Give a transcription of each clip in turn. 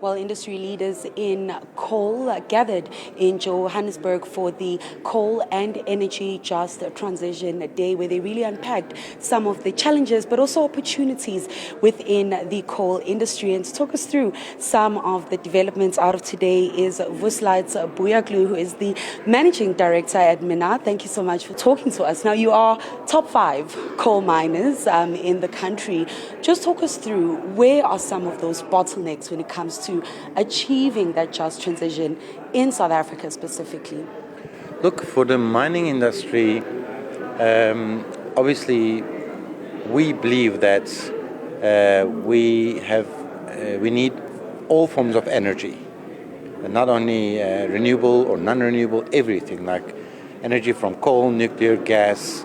Well, industry leaders in coal gathered in Johannesburg for the Coal and Energy Just Transition Day, where they really unpacked some of the challenges but also opportunities within the coal industry. And to talk us through some of the developments out of today is Vuslait's Buyaglu, who is the Managing Director at MENA. Thank you so much for talking to us. Now, you are top 5 coal miners in the country. Just talk us through where are some of those bottlenecks when it comes to achieving that just transition in South Africa specifically? Look, for the mining industry, obviously we believe that we need all forms of energy, not only renewable or non-renewable, everything like energy from coal, nuclear, gas,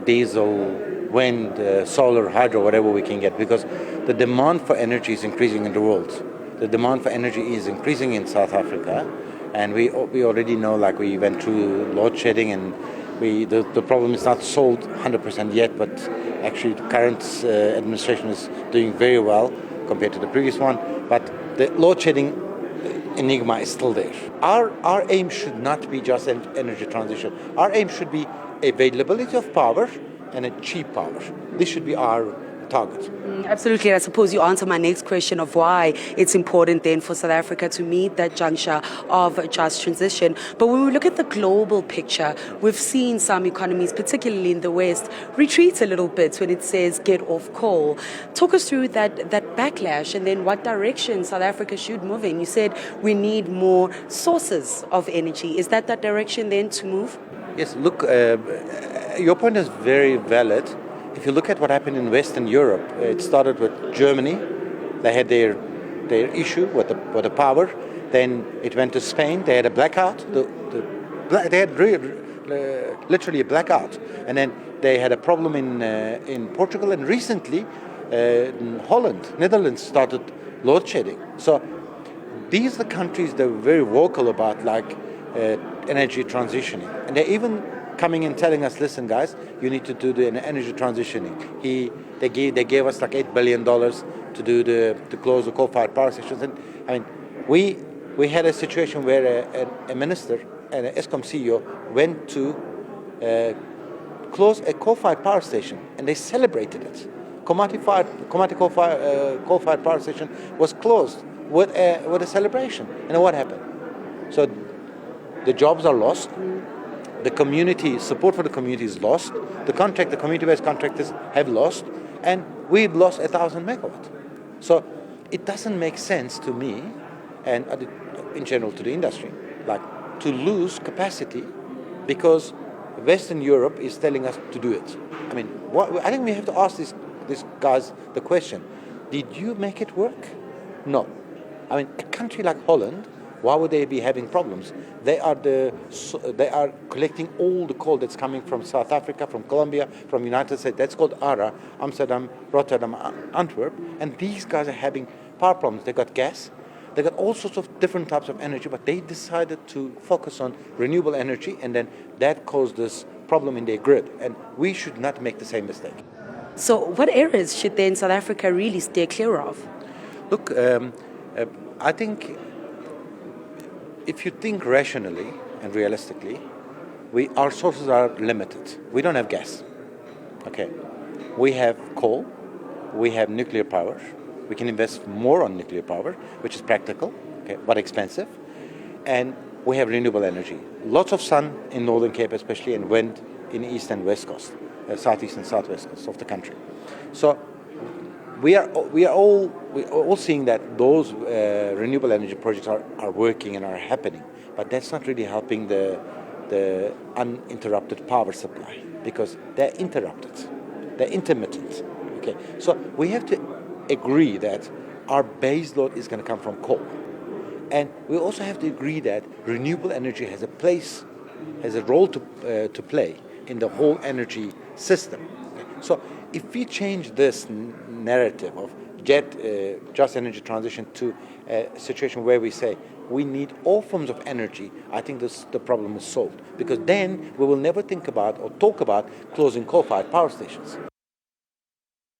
diesel, wind, solar, hydro, whatever we can get, because the demand for energy is increasing in the world. The demand for energy is increasing in South Africa, and we already know, like we went through load shedding, and the problem is not solved 100% yet, but actually the current administration is doing very well compared to the previous one. But the load shedding enigma is still there. Our aim should not be just an energy transition. Our aim should be availability of power and a cheap power. This should be our target. Absolutely. I suppose you answer my next question of why it's important then for South Africa to meet that juncture of just transition. But when we look at the global picture, we've seen some economies, particularly in the West, retreat a little bit when it says get off coal. Talk us through that backlash and then what direction South Africa should move in. You said we need more sources of energy. Is that direction then to move? Yes, look, your point is very valid. If you look at what happened in Western Europe, it started with Germany. They had their issue with the power. Then it went to Spain. They had a blackout. They had literally a blackout. And then they had a problem in Portugal. And recently, in Holland, Netherlands started load shedding. So these are the countries that were very vocal about energy transitioning. And they're even coming and telling us, listen, guys, you need to do the energy transitioning. They gave us like $8 billion to close the coal-fired power stations. And I mean, we had a situation where a minister and an Eskom CEO went to close a coal-fired power station, and they celebrated it. Komati coal-fired power station was closed with a celebration. And what happened? So the jobs are lost. The community support for the community is lost. The community-based contractors have lost, and we've lost 1,000 megawatts. So it doesn't make sense to me, and in general to the industry, to lose capacity because Western Europe is telling us to do it. I mean, I think we have to ask these guys the question: did you make it work? No. I mean, a country like Holland, why would they be having problems? They are collecting all the coal that's coming from South Africa, from Colombia, from United States. That's called ARA, Amsterdam, Rotterdam, Antwerp. And these guys are having power problems. They got gas. They got all sorts of different types of energy, but they decided to focus on renewable energy, and then that caused this problem in their grid. And we should not make the same mistake. So what areas should then South Africa really stay clear of? Look, I think if you think rationally and realistically, our sources are limited. We don't have gas. Okay, we have coal, we have nuclear power. We can invest more on nuclear power, which is practical, okay, but expensive. And we have renewable energy. Lots of sun in Northern Cape, especially, and wind in the east and west coast, southeast and southwest coast of the country. So we are all seeing that those renewable energy projects are working and are happening, but that's not really helping the uninterrupted power supply because they're interrupted, they're intermittent. Okay, so we have to agree that our base load is going to come from coal, and we also have to agree that renewable energy has a role to play in the whole energy system. So if we change this narrative of just energy transition to a situation where we say we need all forms of energy, I think the problem is solved, because then we will never think about or talk about closing coal-fired power stations.